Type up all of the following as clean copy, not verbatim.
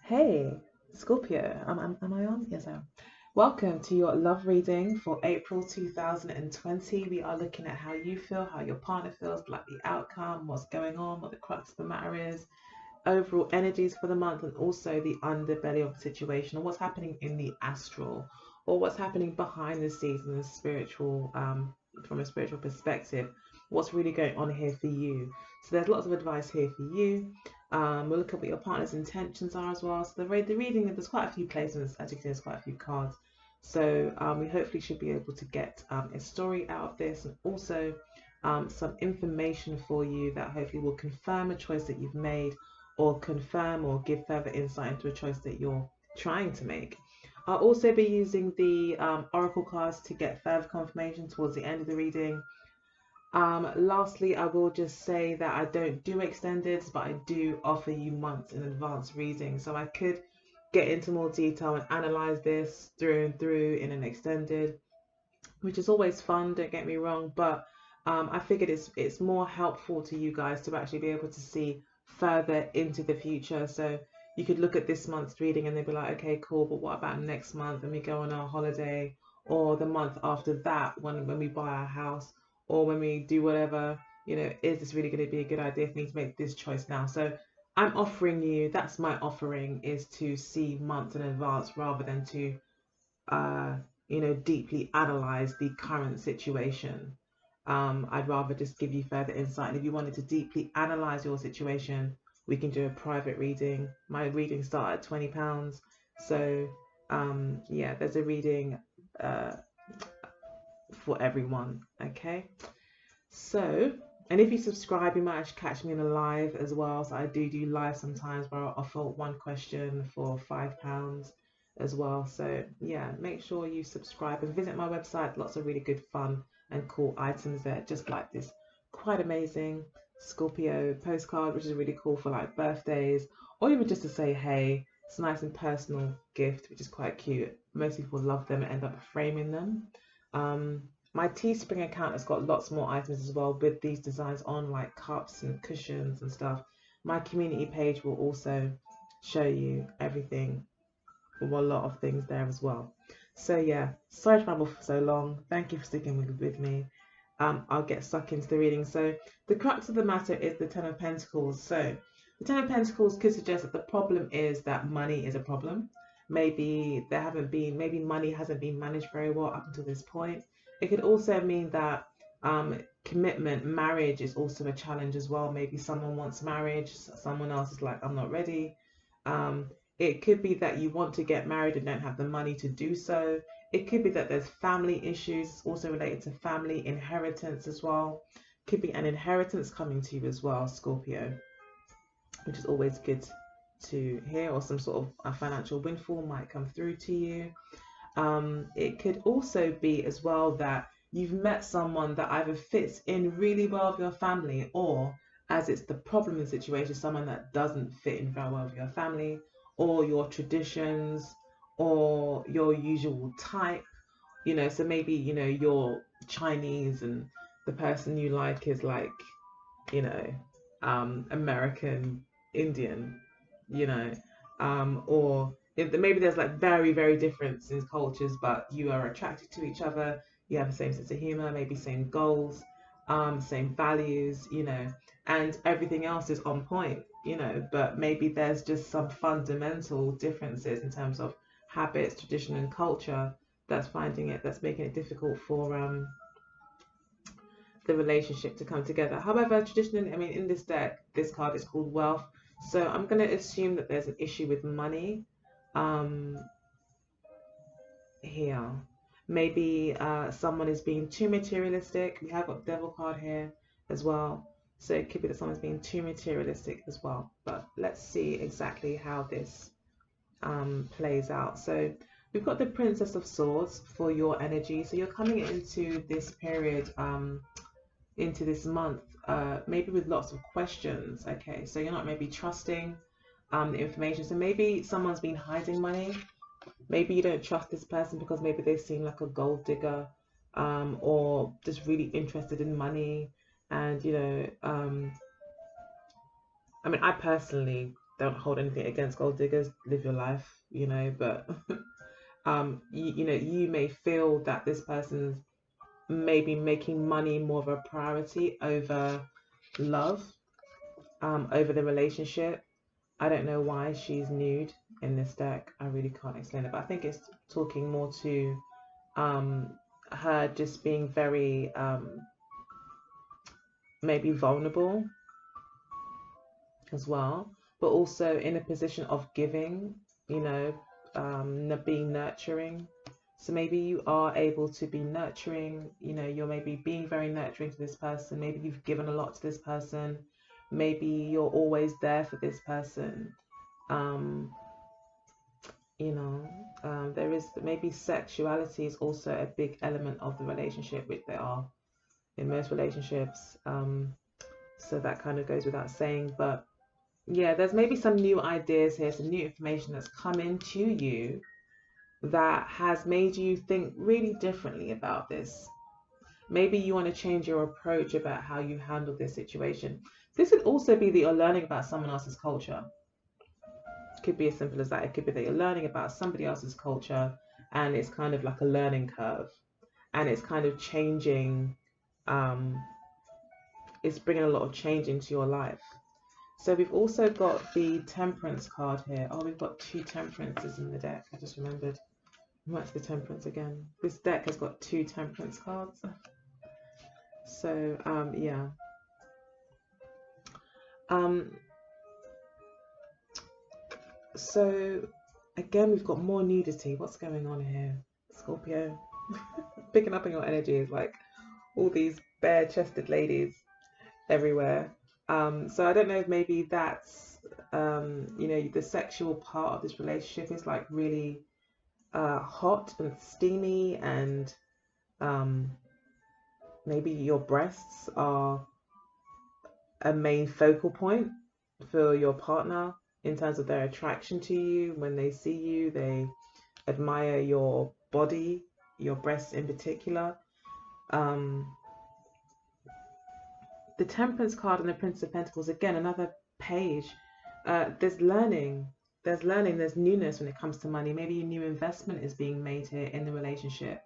Hey, Scorpio, am I on? Yes, I am. Welcome to your love reading for April 2020. We are looking at how you feel, how your partner feels, like the outcome, what's going on, what the crux of the matter is, overall energies for the month, and also the underbelly of the situation, or what's happening in the astral, or what's happening behind the scenes in the spiritual, from a spiritual perspective. What's really going on here for you? So there's lots of advice here for you. We'll look at what your partner's intentions are as well. So the reading, there's quite a few placements, as you can see, there's quite a few cards. So we hopefully should be able to get a story out of this, and also some information for you that hopefully will confirm a choice that you've made, or confirm or give further insight into a choice that you're trying to make. I'll also be using the oracle cards to get further confirmation towards the end of the reading. Lastly, I will just say that I don't do extendeds, but I do offer you months in advance reading. So I could get into more detail and analyze this through and through in an extended, which is always fun, don't get me wrong, but I figured it's more helpful to you guys to actually be able to see further into the future. So you could look at this month's reading and they'd be like, okay, cool, but what about next month when we go on our holiday, or the month after that when we buy our house, or when we do whatever, is this really going to be a good idea for me to make this choice now? So I'm offering you, that's my offering, is to see months in advance rather than to uh, deeply analyze the current situation. I'd rather just give you further insight. And if you wanted to deeply analyze your situation, we can do a private reading. My readings start at £20. So yeah, there's a reading uh, for everyone. Okay. So, and if you subscribe, you might actually catch me in a live as well. So I do live sometimes where I'll offer one question for £5 as well. So yeah, make sure you subscribe and visit my website. Lots of really good fun and cool items there, just like this quite amazing Scorpio postcard, which is really cool for like birthdays, or even just to say hey. It's a nice and personal gift, which is quite cute. Most people love them and end up framing them. My Teespring account has got lots more items as well with these designs on, like cups and cushions and stuff. My community page will also show you everything, or a lot of things there as well. So yeah, sorry to ramble for so long. Thank you for sticking with me. I'll get stuck into the reading. So the crux of the matter is the Ten of Pentacles. So the Ten of Pentacles could suggest that the problem is that money is a problem. Maybe maybe money hasn't been managed very well up until this point. It could also mean that commitment, marriage is also a challenge as well. Maybe someone wants marriage, someone else is like, I'm not ready. It could be that you want to get married and don't have the money to do so. It could be that there's family issues also related to family inheritance as well. Could be an inheritance coming to you as well, Scorpio, which is always good to hear, or some sort of a financial windfall might come through to you. It could also be as well that you've met someone that either fits in really well with your family, or as it's the problem in the situation, someone that doesn't fit in very well with your family, or your traditions, or your usual type. So maybe, you're Chinese and the person you like is like, you know, American, Indian, you know, or if maybe there's like very, very different in cultures, but you are attracted to each other, you have the same sense of humor, maybe same goals, same values, and everything else is on point, but maybe there's just some fundamental differences in terms of habits, tradition, and culture that's making it difficult for the relationship to come together. However, traditionally, I mean, in this deck, this card is called wealth. So I'm going to assume that there's an issue with money um, here. Maybe someone is being too materialistic. We have got devil card here as well. So it could be that someone's being too materialistic as well. But let's see exactly how this plays out. So we've got the Princess of Swords for your energy. So you're coming into this period into this month, maybe with lots of questions. Okay, so you're not maybe trusting the information. So maybe someone's been hiding money. Maybe you don't trust this person because maybe they seem like a gold digger, or just really interested in money. And I mean, I personally don't hold anything against gold diggers. Live your life, you know. But you know, you may feel that this person's maybe making money more of a priority over love, over the relationship. I don't know why she's nude in this deck. I really can't explain it, but I think it's talking more to um, her just being very maybe vulnerable as well, but also in a position of giving, you know, being nurturing. So maybe you are able to be nurturing, you know, you're maybe being very nurturing to this person. Maybe you've given a lot to this person. Maybe you're always there for this person. Um, you know, there is maybe sexuality is also a big element of the relationship, which there are in most relationships. So that kind of goes without saying, but yeah, there's maybe some new ideas here, some new information that's come into you that has made you think really differently about this. Maybe you want to change your approach about how you handle this situation. This could also be that you're learning about someone else's culture. It could be as simple as that. It could be that you're learning about somebody else's culture and it's kind of like a learning curve and it's kind of changing, um, it's bringing a lot of change into your life. So we've also got the Temperance card here. Oh, we've got 2 Temperances in the deck. I just remembered. What's the Temperance again? This deck has got 2 Temperance cards. So, yeah. So, again, we've got more nudity. What's going on here? Scorpio. Picking up on your energy is like all these bare-chested ladies everywhere. So I don't know if maybe that's, you know, the sexual part of this relationship is like really hot and steamy, and maybe your breasts are a main focal point for your partner in terms of their attraction to you. When they see you, they admire your body, your breasts in particular. The Temperance card and the Prince of Pentacles, again, another page. There's learning, there's newness when it comes to money. Maybe a new investment is being made here in the relationship.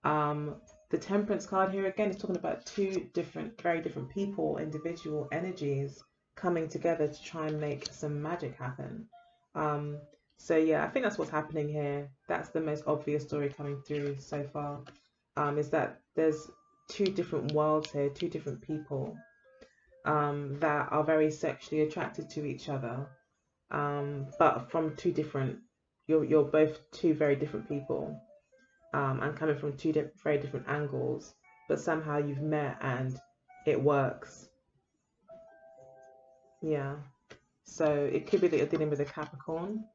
The Temperance card here again is talking about 2 different, very different people, individual energies coming together to try and make some magic happen. So yeah, I think that's what's happening here. That's the most obvious story coming through so far, is that there's 2 different worlds here, 2 different people that are very sexually attracted to each other, but from 2 different, you're both 2 very different people, and coming from 2 very different angles, but somehow you've met and it works. Yeah, so it could be that you're dealing with a Capricorn.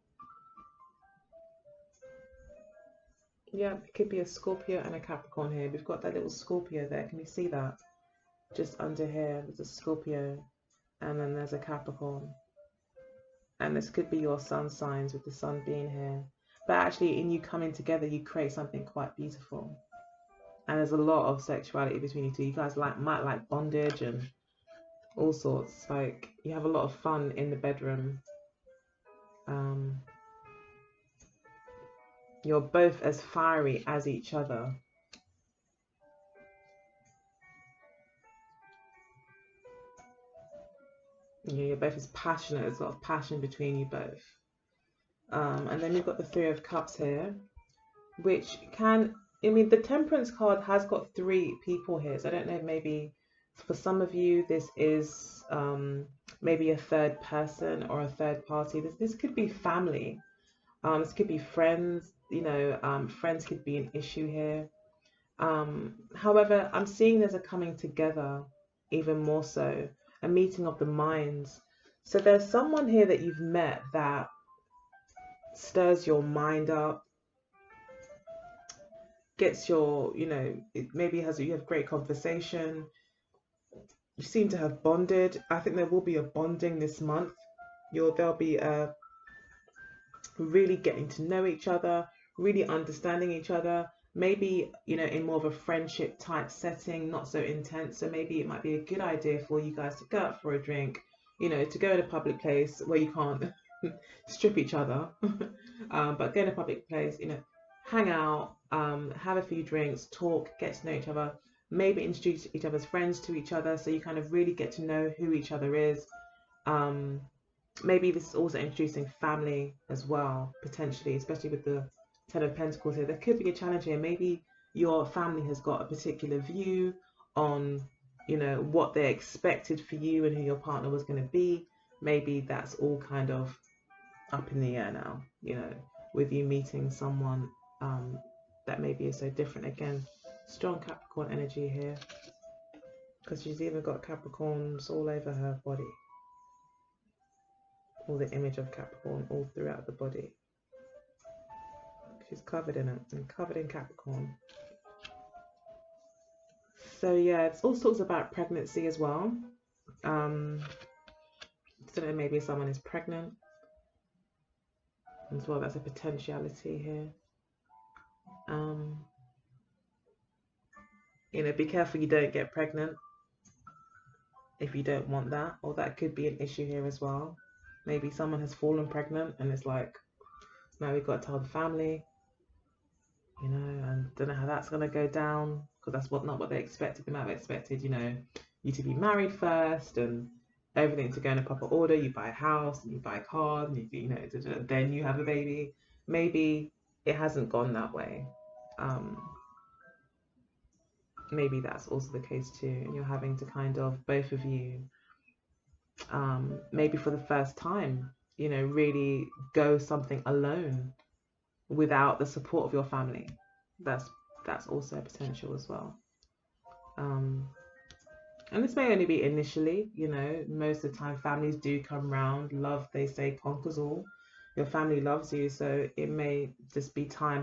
Yeah, it could be a Scorpio and a Capricorn here. We've got that little Scorpio there. Can you see that? Just under here, there's a Scorpio, and then there's a Capricorn. And this could be your sun signs, with the sun being here. But actually, in you coming together, you create something quite beautiful. And there's a lot of sexuality between you two. You guys might like bondage and all sorts. Like, you have a lot of fun in the bedroom. You're both as fiery as each other. You're both as passionate. There's a lot of passion between you both. And then we've got the 3 of Cups here, which can, I mean, the Temperance card has got 3 people here. So I don't know, maybe for some of you, this is maybe a 3rd person or a 3rd party. This could be family. This could be friends. You know, friends could be an issue here. However, I'm seeing there's a coming together, even more so, a meeting of the minds. So there's someone here that you've met that stirs your mind up, gets your, you know, it maybe you have great conversation. You seem to have bonded. I think there will be a bonding this month. There'll be a really getting to know each other, really understanding each other. Maybe, you know, in more of a friendship type setting, not so intense. So maybe it might be a good idea for you guys to go out for a drink, you know, to go in a public place where you can't strip each other, but go in a public place, you know, hang out, have a few drinks, talk, get to know each other, maybe introduce each other's friends to each other, so you kind of really get to know who each other is. Maybe this is also introducing family as well, potentially, especially with the Ten of Pentacles here. There could be a challenge here. Maybe your family has got a particular view on, you know, what they expected for you and who your partner was going to be. Maybe that's all kind of up in the air now, you know, with you meeting someone that maybe is so different. Again, strong Capricorn energy here, because she's even got Capricorns all over her body. All the image of Capricorn all throughout the body. She's covered in it and covered in Capricorn. So yeah, it's all sorts about pregnancy as well. So maybe someone is pregnant as well. That's a potentiality here. You know, be careful you don't get pregnant if you don't want that, or that could be an issue here as well. Maybe someone has fallen pregnant and it's like, now we've got to tell the family, you know, and don't know how that's going to go down, because that's not what they expected. They might have expected, you know, you to be married first and everything to go in a proper order. You buy a house and you buy a car and you know, then you have a baby. Maybe it hasn't gone that way. Maybe that's also the case too, and you're having to kind of, both of you, maybe for the first time, you know, really go something alone without the support of your family. That's also a potential as well. And this may only be initially, you know, most of the time families do come round. Love, they say, conquers all. Your family loves you, so it may just be time,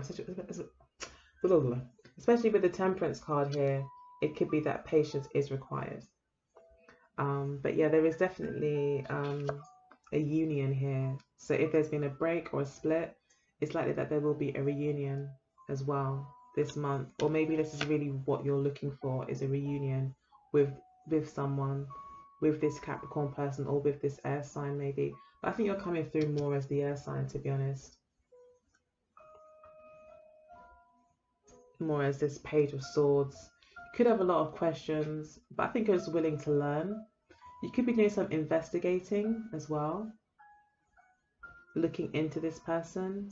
especially with the Temperance card here. It could be that patience is required. But yeah, there is definitely a union here. So if there's been a break or a split, it's likely that there will be a reunion as well this month. Or maybe this is really what you're looking for, is a reunion with someone, with this Capricorn person, or with this air sign maybe. But I think you're coming through more as the air sign, to be honest. More as this Page of Swords. You could have a lot of questions, but I think you're just willing to learn. You could be doing some investigating as well, looking into this person,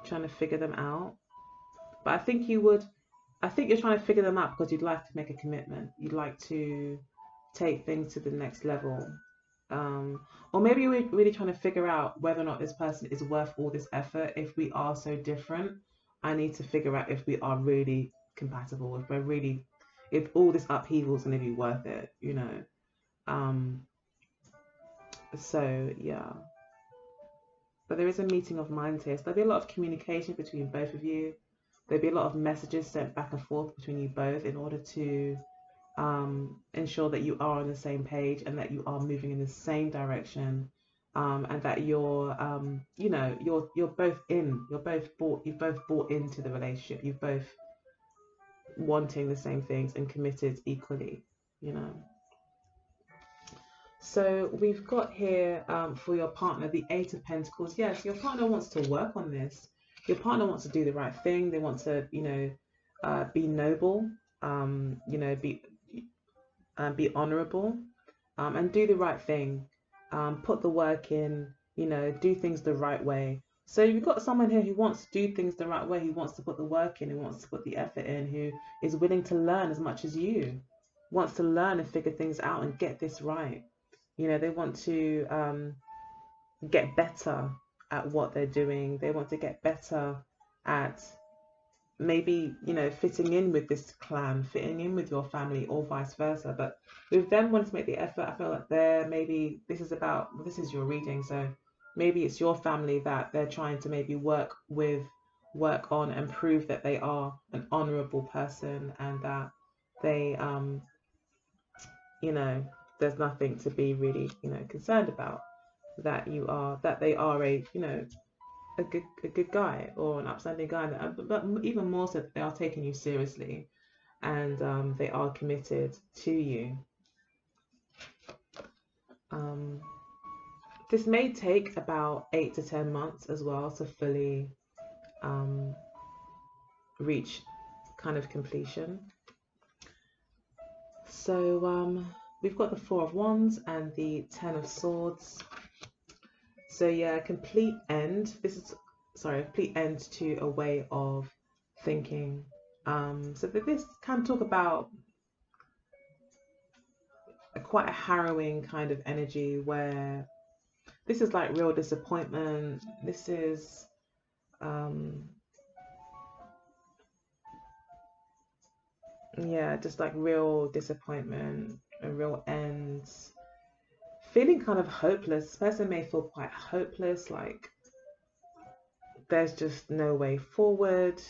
trying to figure them out. But I think you're trying to figure them out because you'd like to make a commitment. You'd like to take things to the next level. Or maybe you're really trying to figure out whether or not this person is worth all this effort. If we are so different, I need to figure out if we are really compatible, if all this upheaval is going to be worth it, you know. So yeah, but there is a meeting of minds here, so there'll be a lot of communication between both of you. There'll be a lot of messages sent back and forth between you both in order to ensure that you are on the same page and that you are moving in the same direction, and that you're you know, you've both bought into the relationship. You've both wanting the same things and committed equally, you know. So we've got here for your partner the Eight of Pentacles. Yes, your partner wants to work on this. Your partner wants to do the right thing. They want to, you know, be noble, you know, be honorable, and do the right thing. Put the work in, you know, do things the right way. So you've got someone here who wants to do things the right way, who wants to put the work in, who wants to put the effort in, who is willing to learn as much as you, wants to learn and figure things out and get this right. You know, they want to get better at what they're doing. They want to get better at maybe, you know, fitting in with this clan, fitting in with your family, or vice versa. But with them wanting to make the effort, I feel like this is your reading, so maybe it's your family that they're trying to maybe work on and prove that they are an honorable person, and that they you know, there's nothing to be really, you know, concerned about, that they are a, you know, a good guy or an upstanding guy, but even more so, they are taking you seriously, and they are committed to you. Um, this may take about 8 to 10 months as well to fully um, reach kind of completion. So we've got the Four of Wands and the Ten of Swords. So yeah, complete end. This is, sorry, complete end to a way of thinking. So that this can talk about quite a harrowing kind of energy where this is like real disappointment. This is yeah, just like real disappointment and real ends. Feeling kind of hopeless. This person may feel quite hopeless, like there's just no way forward.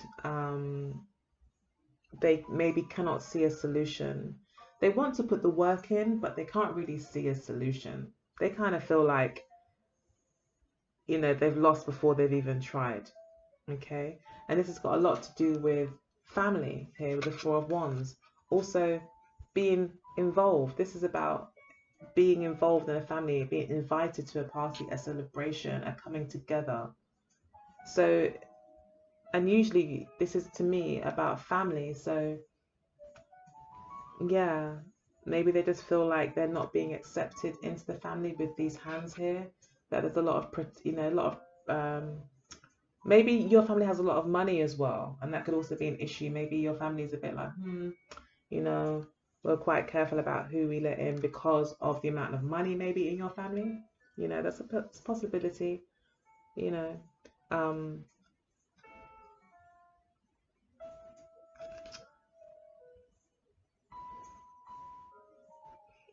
They maybe cannot see a solution. They want to put the work in, but they can't really see a solution. They kind of feel like, you know, they've lost before they've even tried. Okay. And this has got a lot to do with family here with the Four of Wands. Also, being involved. This is about being involved in a family, being invited to a party, a celebration, a coming together. So, and usually this is to me about family. So, yeah, maybe they just feel like they're not being accepted into the family with these hands here. That there's a lot of, you know, a lot of, maybe your family has a lot of money as well, and that could also be an issue. Maybe your family is a bit like, you know, we're quite careful about who we let in because of the amount of money maybe in your family. You know, that's a possibility, you know.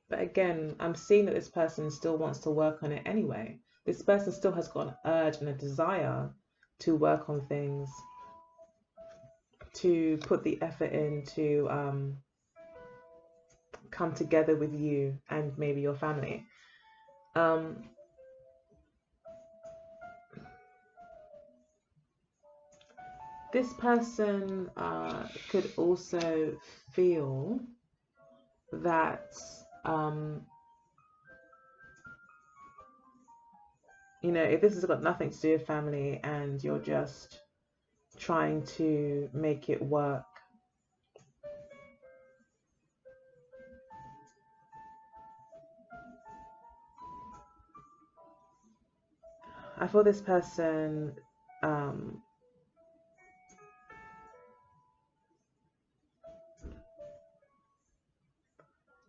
But again, I'm seeing that this person still wants to work on it anyway. This person still has got an urge and a desire to work on things, to put the effort in to come together with you and maybe your family. This person could also feel that, you know, if this has got nothing to do with family and you're just trying to make it work, I feel this person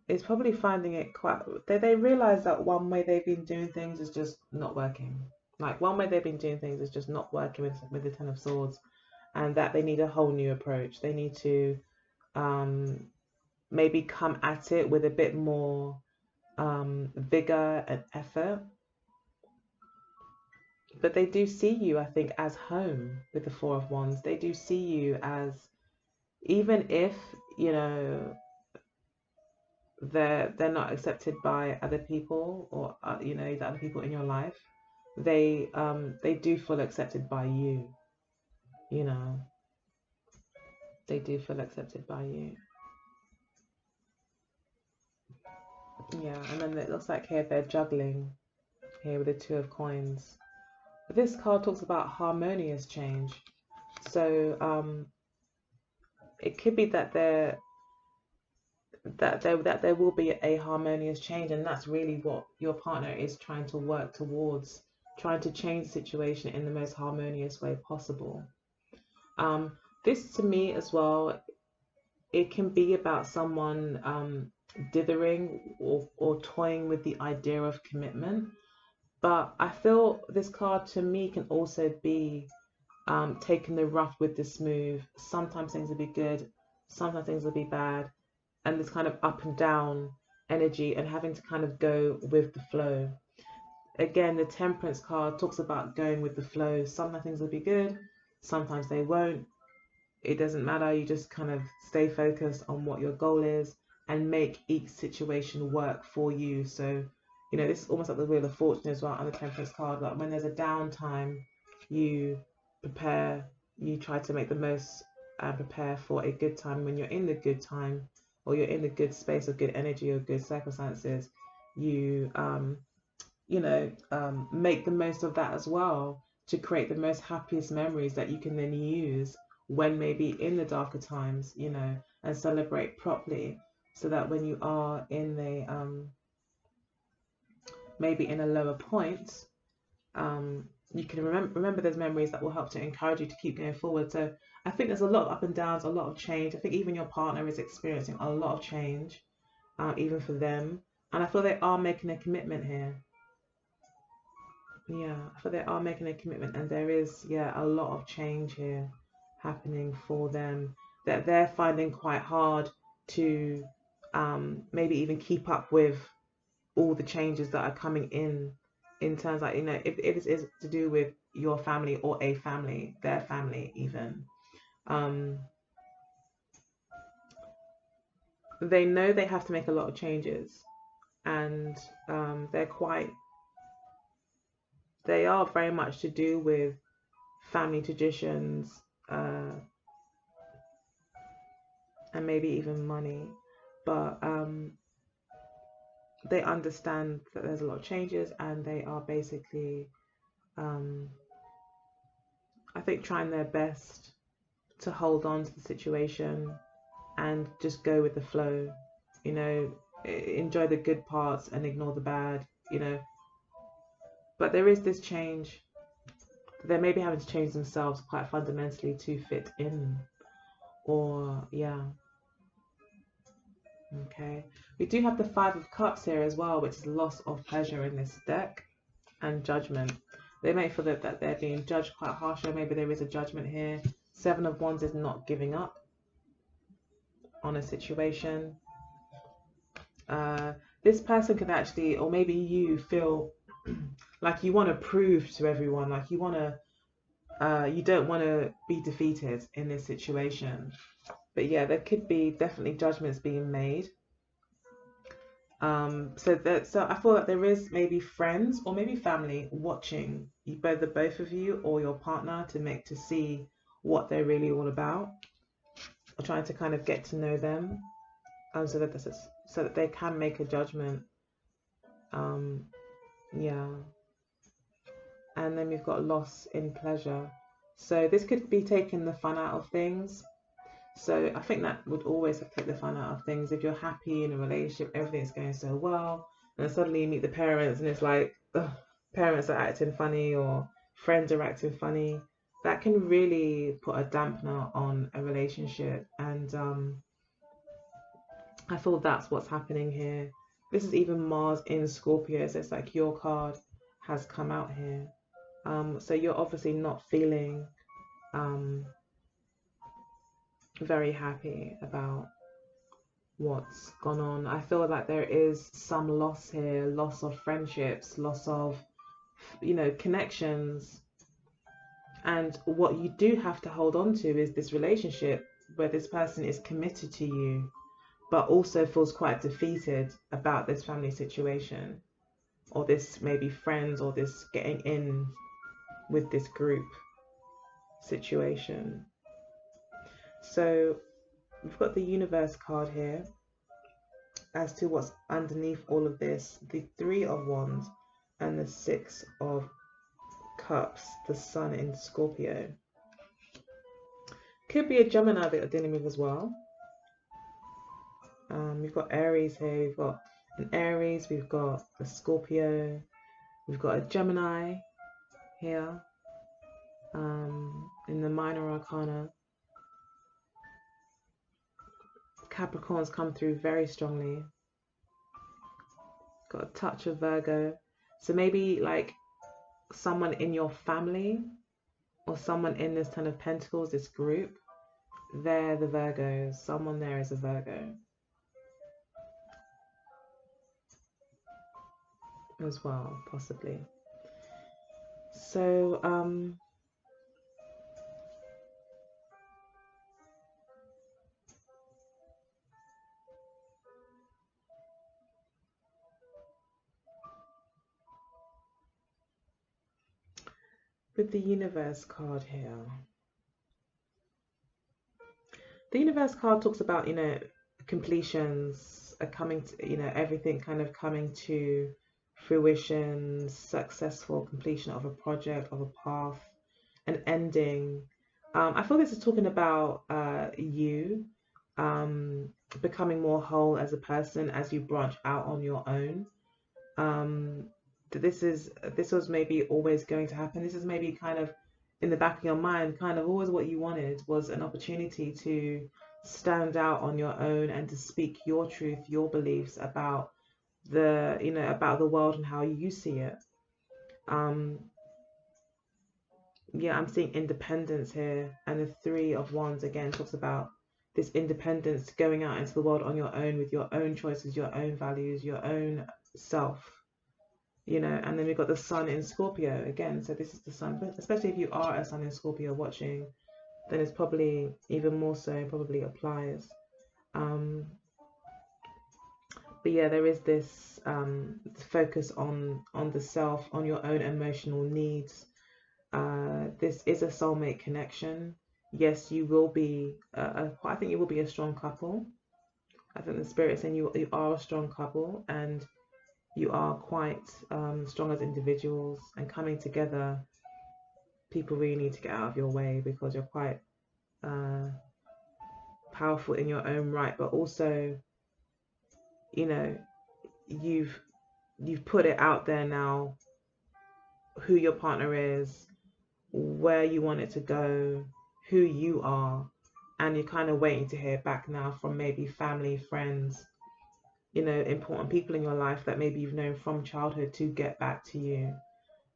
is probably finding it quite, they realize that one way they've been doing things is just not working. Like one way they've been doing things is just not working with the Ten of Swords, and that they need a whole new approach. They need to maybe come at it with a bit more vigor and effort. But they do see you, I think, as home with the Four of Wands. They do see you as, even if, you know, they're not accepted by other people, or you know, the other people in your life, they do feel accepted by you. You know, they do feel accepted by you. Yeah, and then it looks like here they're juggling here with the Two of Coins. But this card talks about harmonious change. So it could be that there will be a harmonious change, and that's really what your partner is trying to work towards, trying to change the situation in the most harmonious way possible. This to me as well, it can be about someone dithering or toying with the idea of commitment. But I feel this card to me can also be taking the rough with the smooth. Sometimes things will be good, sometimes things will be bad, and this kind of up and down energy and having to kind of go with the flow. Again, the Temperance card talks about going with the flow. Sometimes things will be good, sometimes they won't. It doesn't matter. You just kind of stay focused on what your goal is and make each situation work for you. So, you know, this is almost like the Wheel of Fortune as well on the Temperance card. Like when there's a downtime, you prepare, you try to make the most and prepare for a good time. When you're in the good time, or you're in the good space or good energy or good circumstances, you make the most of that as well, to create the most happiest memories that you can then use when maybe in the darker times, and celebrate properly, so that when you are in the maybe in a lower point, you can remember those memories that will help to encourage you to keep going forward. So I think there's a lot of up and downs, a lot of change. I think even your partner is experiencing a lot of change, even for them. And I feel they are making a commitment here. Yeah, I feel they are making a commitment, and there is, a lot of change here happening for them that they're finding quite hard to maybe even keep up with all the changes that are coming in terms, like, if this is to do with your family or a family, their family even, um they know they have to make a lot of changes, and they are very much to do with family traditions, and maybe even money, but they understand that there's a lot of changes, and they are basically, um I think, trying their best to hold on to the situation and just go with the flow, you know, enjoy the good parts and ignore the bad. But there is this change. They may be having to change themselves quite fundamentally to fit in, or, yeah. Okay. We do have the Five of Cups here as well, which is loss of pleasure in this deck, and judgment. They may feel that they're being judged quite harshly, or maybe there is a judgment here. Seven of Wands is not giving up on a situation. This person could actually, or maybe you feel like you want to prove to everyone, like you don't want to be defeated in this situation. But yeah, there could be definitely judgments being made. So I feel that there is maybe friends or maybe family watching you, both the both of you or your partner, to see what they're really all about, or trying to kind of get to know them, so that they can make a judgment. Yeah. And then we've got loss in pleasure. So this could be taking the fun out of things. So I think that would always take the fun out of things. If you're happy in a relationship, everything's going so well, and then suddenly you meet the parents and it's like, ugh, parents are acting funny or friends are acting funny, that can really put a dampener on a relationship. And I feel that's what's happening here. This is even Mars in Scorpio, so it's like your card has come out here. So you're obviously not feeling very happy about what's gone on. I feel like there is some loss here, loss of friendships, loss of, connections. And what you do have to hold on to is this relationship where this person is committed to you, but also feels quite defeated about this family situation, or this maybe friends, or this getting in with this group situation. So we've got the Universe card here as to what's underneath all of this. The Three of Wands and the Six of Cups, the Sun in Scorpio. Could be a Gemini that you're dealing with as well. We've got Aries here. We've got an Aries. We've got a Scorpio. We've got a Gemini here, in the Minor Arcana. Capricorns come through very strongly. Got a touch of Virgo. So maybe like someone in your family, or someone in this Ten of Pentacles, this group, they're the Virgos. Someone there is a Virgo as well, possibly. So with the Universe card here, the Universe card talks about, completions, a coming to, everything kind of coming to fruition, successful completion of a project, of a path, an ending. I feel this is talking about you becoming more whole as a person as you branch out on your own. um this was maybe always going to happen. This is maybe kind of in the back of your mind, kind of always what you wanted was an opportunity to stand out on your own and to speak your truth, your beliefs about about the world and how you see it. um yeah, I'm seeing independence here, and the Three of Wands again talks about this independence, going out into the world on your own with your own choices, your own values, your own self. And then we've got the Sun in Scorpio again. So this is the Sun, but especially if you are a Sun in Scorpio watching, then it's probably even more so, probably applies. um but yeah, there is this focus on the self, on your own emotional needs. This is a soulmate connection. Yes, you will be I think you will be a strong couple. I think the spirit is saying you are a strong couple, and you are quite strong as individuals, and coming together, people really need to get out of your way because you're quite uh, powerful in your own right. But also, you know, you've put it out there now, who your partner is, where you want it to go, who you are, and you're kind of waiting to hear back now from maybe family, friends, important people in your life that maybe you've known from childhood to get back to you.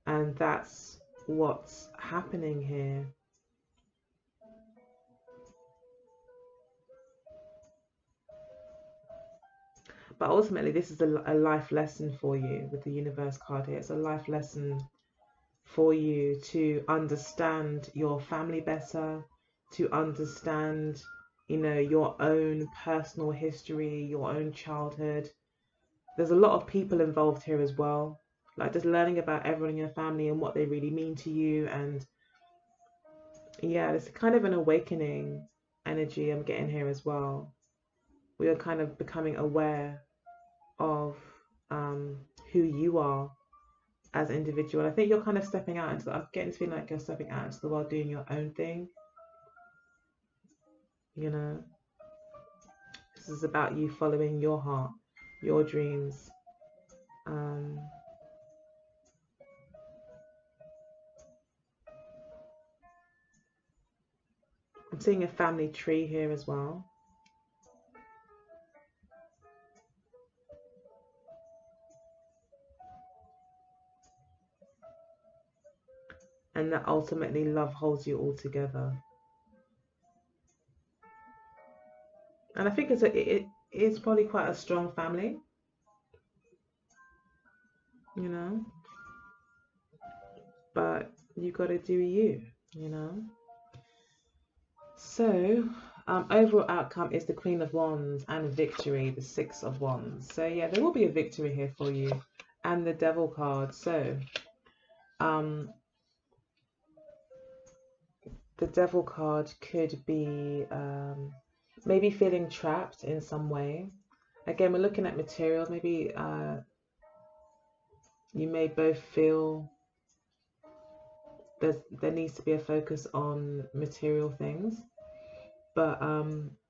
And that's what's happening here. But ultimately, this is a life lesson for you with the universe card here. It's a life lesson for you to understand your family better, to understand, your own personal history, your own childhood. There's a lot of people involved here as well, like just learning about everyone in your family and what they really mean to you. And yeah, it's kind of an awakening energy I'm getting here as well. We are kind of becoming aware of who you are as an individual. I think you're kind of stepping out into I'm getting to feel like you're stepping out into the world, doing your own thing. This is about you following your heart, your dreams. I'm seeing a family tree here as well. And that ultimately love holds you all together. And I think it is probably quite a strong family, you know, but you got to do you. So, overall outcome is the Queen of Wands and victory, the Six of Wands. So yeah, there will be a victory here for you, and the Devil card. So, the Devil card could be maybe feeling trapped in some way. Again, we're looking at material. Maybe you may both feel there needs to be a focus on material things. But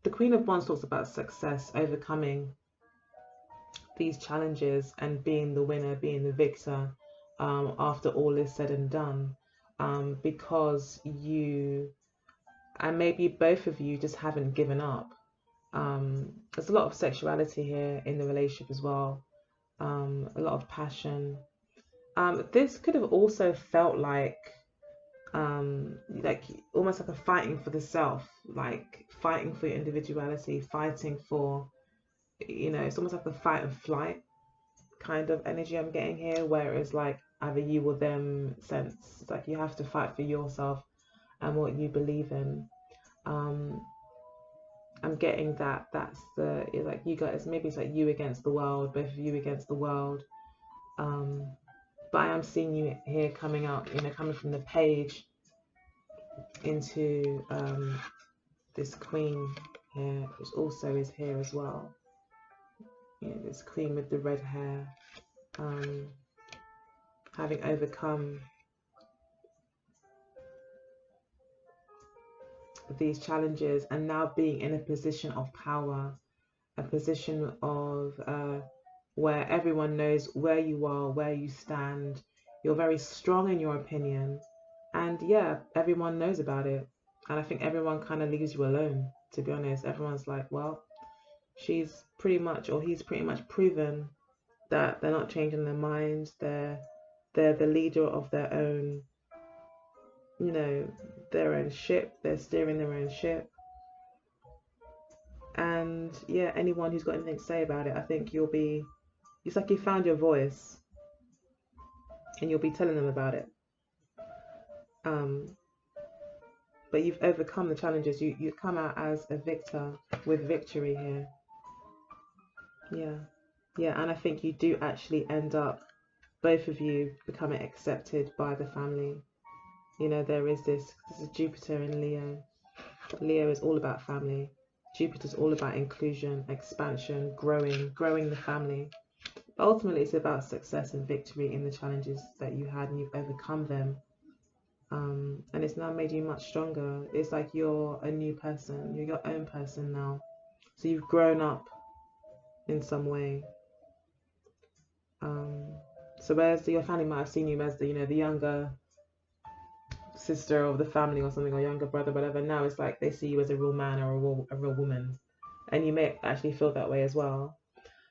the Queen of Wands talks about success, overcoming these challenges and being the winner, being the victor after all is said and done, because you, and maybe both of you, just haven't given up. There's a lot of sexuality here in the relationship as well, a lot of passion. This could have also felt like almost like a fighting for the self, like fighting for your individuality, fighting for, it's almost like a fight and flight kind of energy I'm getting here, where it's like either you or them sense. It's like you have to fight for yourself and what you believe in. I'm getting that's like you guys, maybe it's like you against the world, both of you against the world. But I am seeing you here coming out, coming from the page into this Queen here, which also is here as well. You know, this queen with the red hair, having overcome these challenges and now being in a position of power, a position of where everyone knows where you are, where you stand. You're very strong in your opinion, and yeah, everyone knows about it. And I think everyone kind of leaves you alone, to be honest. Everyone's like, well, she's pretty much, or he's pretty much proven that they're not changing their minds. They're the leader of their own, you know, their own ship. They're steering their own ship. And yeah, anyone who's got anything to say about it, I think it's like you found your voice and you'll be telling them about it. But you've overcome the challenges. You come out as a victor with victory here. Yeah, and I think you do actually end up, both of you, becoming accepted by the family. You know, this is Jupiter in Leo. Leo is all about family. Jupiter's all about inclusion, expansion, growing the family. But ultimately, it's about success and victory in the challenges that you had, and you've overcome them. And it's now made you much stronger. It's like you're a new person. You're your own person now. So you've grown up in some way. So whereas your family might have seen you as the younger sister of the family or something, or younger brother, whatever, now it's like they see you as a real man or a real woman. And you may actually feel that way as well.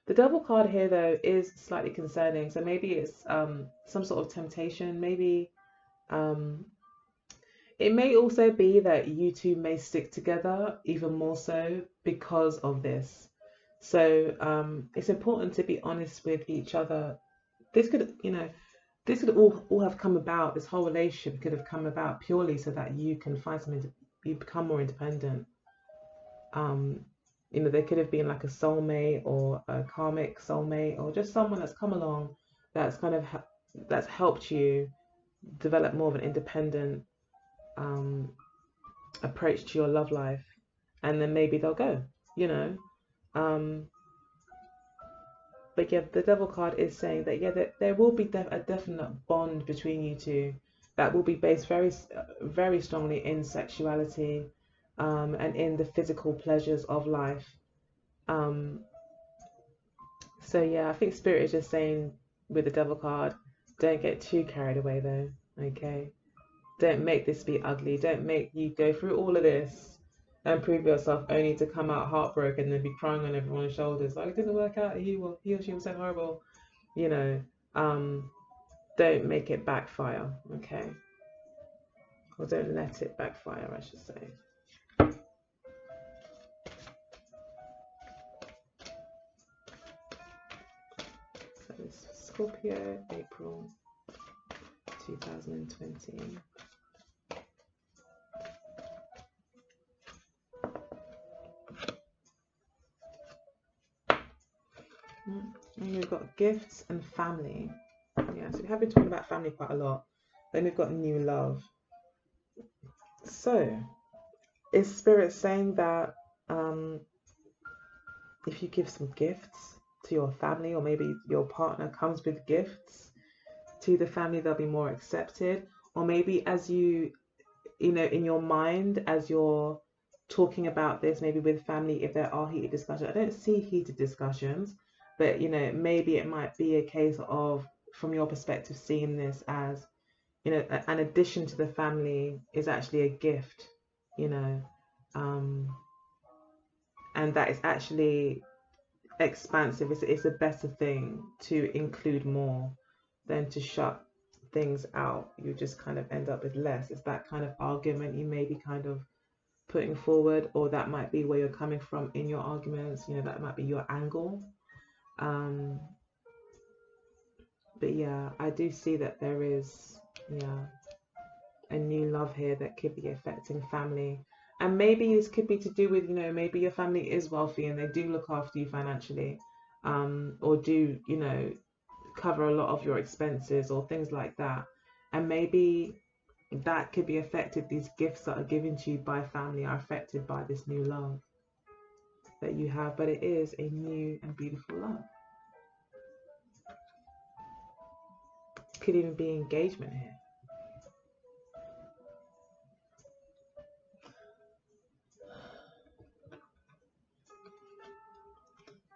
The Devil card here, though, is slightly concerning. So maybe it's some sort of temptation. Maybe it may also be that you two may stick together even more so because of this. So it's important to be honest with each other. This could all have come about. This whole relationship could have come about purely so that you can find something you become more independent. There could have been like a soulmate or a karmic soulmate, or just someone that's come along that's kind of that's helped you develop more of an independent approach to your love life, and then maybe they'll go, you know. But yeah, the Devil card is saying that that there will be a definite bond between you two that will be based very strongly in sexuality, and in the physical pleasures of life. So yeah, I think Spirit is just saying with the Devil card, don't get too carried away though. Okay, don't make this be ugly. Don't make you go through all of this and prove yourself only to come out heartbroken and then be crying on everyone's shoulders like it didn't work out. He or she was so horrible. You know, don't make it backfire. Okay, or don't let it backfire, I should say. So it's Scorpio, April 2020. And we've got gifts and family. Yeah, so we have been talking about family quite a lot. Then we've got new love. So is Spirit saying that if you give some gifts to your family, or maybe your partner comes with gifts to the family, they'll be more accepted? Or maybe as you know, in your mind, as you're talking about this, maybe with family, if there are heated discussions, I don't see heated discussions, but maybe it might be a case of, from your perspective, seeing this as, an addition to the family is actually a gift, and that is actually expansive. It's a better thing to include more than to shut things out. You just kind of end up with less. It's that kind of argument you may be kind of putting forward, or that might be where you're coming from in your arguments. That might be your angle. But yeah, I do see that there is a new love here that could be affecting family. And maybe this could be to do with, maybe your family is wealthy and they do look after you financially, or do, cover a lot of your expenses or things like that. And maybe that could be affected. These gifts that are given to you by family are affected by this new love. that you have, but it is a new and beautiful love. Could even be engagement here.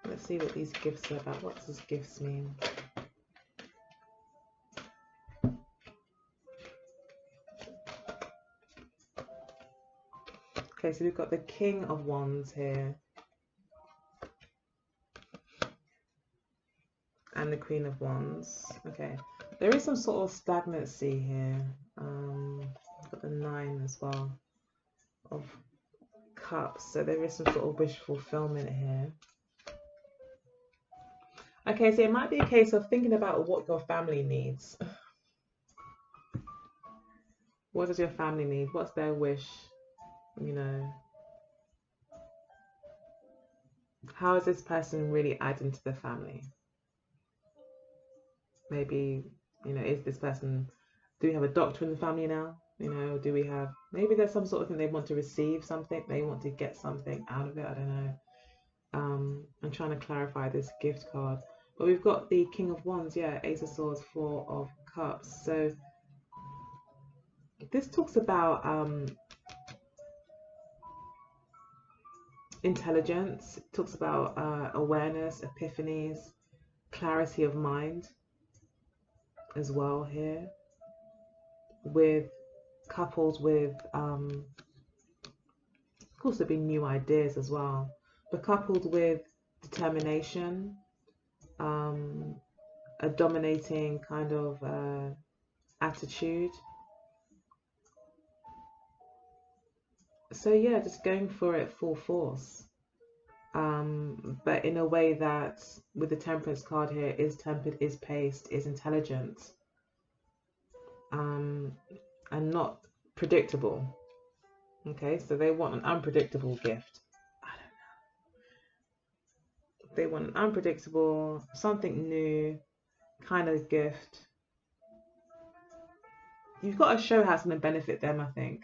Let's see what these gifts are about. What does these gifts mean? Okay, so we've got the King of Wands here. And the Queen of Wands. Okay, there is some sort of stagnancy here. Got the 9 as well of Cups, so there is some sort of wish fulfillment here. Okay, so it might be a case of thinking about what your family needs. What does your family need? What's their wish? You know, how is this person really adding to the family? Maybe, you know, is this person, do we have a doctor in the family now? You know, do we have, maybe there's some sort of thing they want to receive something, they want to get something out of it, I don't know. I'm trying to clarify this gift card. But we've got the King of Wands, yeah, Ace of Swords, 4 of Cups. So this talks about intelligence, it talks about awareness, epiphanies, clarity of mind as well here, with coupled with of course there'd be new ideas as well, but coupled with determination, a dominating kind of attitude. So yeah, just going for it full force, but in a way that, with the Temperance card here, is tempered, is paced, is intelligent, and not predictable. Okay, so they want an unpredictable gift. I don't know. They want an unpredictable, something new kind of gift. You've got to show how it's going to benefit them, I think.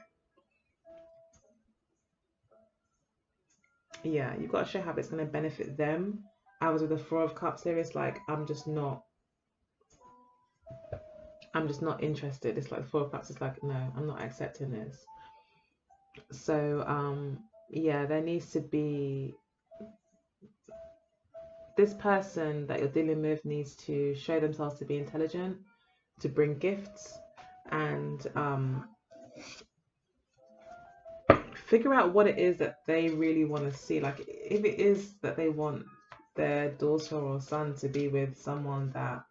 Yeah, you've got to show how it's going to benefit them. I was with the 4 of Cups here. It's like, I'm just not interested. It's like the 4 of Cups is like, no, I'm not accepting this. So yeah, there needs to be, this person that you're dealing with needs to show themselves to be intelligent, to bring gifts, and figure out what it is that they really want to see. Like, if it is that they want their daughter or son to be with someone that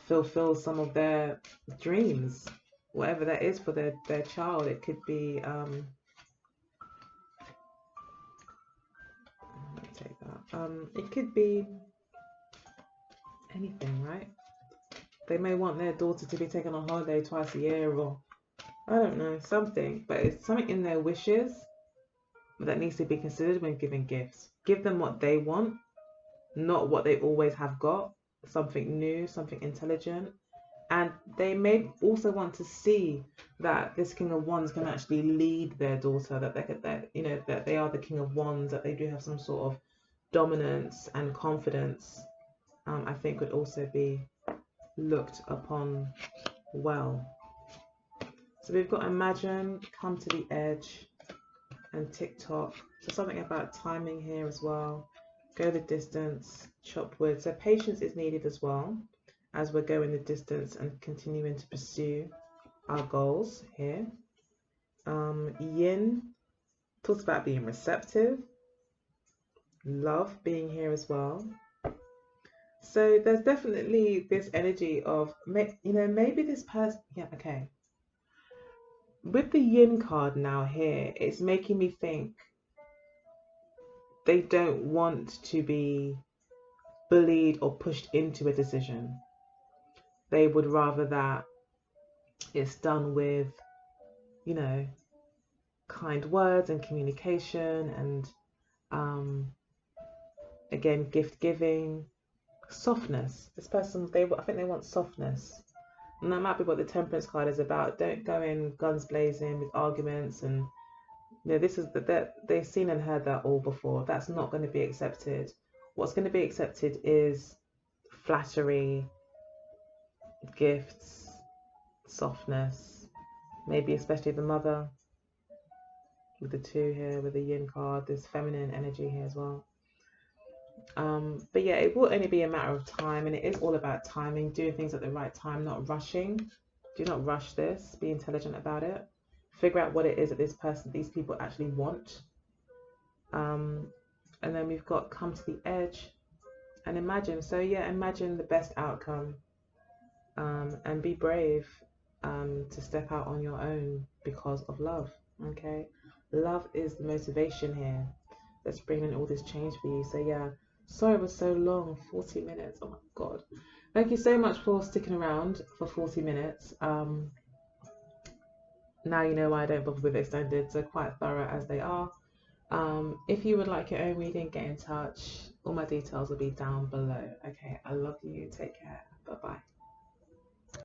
fulfills some of their dreams, whatever that is for their child. It could be take that. It could be anything, right? They may want their daughter to be taken on holiday twice a year, or I don't know, something, but it's something in their wishes that needs to be considered when giving gifts. Give them what they want, not what they always have got. Something new, something intelligent. And they may also want to see that this King of Wands can actually lead their daughter, that they could, that, you know, that they are the King of Wands, that they do have some sort of dominance and confidence. I think would also be looked upon well. So we've got Imagine, Come to the Edge, and TikTok. So something about timing here as well. Go the distance, chop wood. So patience is needed as well, as we're going the distance and continuing to pursue our goals here. Yin talks about being receptive, love being here as well. So there's definitely this energy of, you know, maybe this person, yeah, okay. With the Yin card now here, it's making me think they don't want to be bullied or pushed into a decision. They would rather that it's done with, you know, kind words and communication, and again, gift giving, softness. This person, I think they want softness, and that might be what the Temperance card is about. Don't go in guns blazing with arguments and Yeah, this is that they've seen and heard that all before. That's not going to be accepted. What's going to be accepted is flattery, gifts, softness, maybe especially the mother with the two here, with the yin card, this feminine energy here as well. But yeah, it will only be a matter of time, and it is all about timing, doing things at the right time, not rushing. Do not rush this. Be intelligent about it. Figure out what it is that these people actually want. And then we've got come to the edge and imagine. So yeah, imagine the best outcome, and be brave, to step out on your own because of love. Okay, love is the motivation here that's bringing all this change for you. So yeah, sorry it was so long, 40 minutes. Oh my god. Thank you so much for sticking around for 40 minutes. Now you know why I don't bother with extended, so quite thorough as they are. If you would like your own reading, get in touch. All my details will be down below. Okay, I love you. Take care. Bye bye.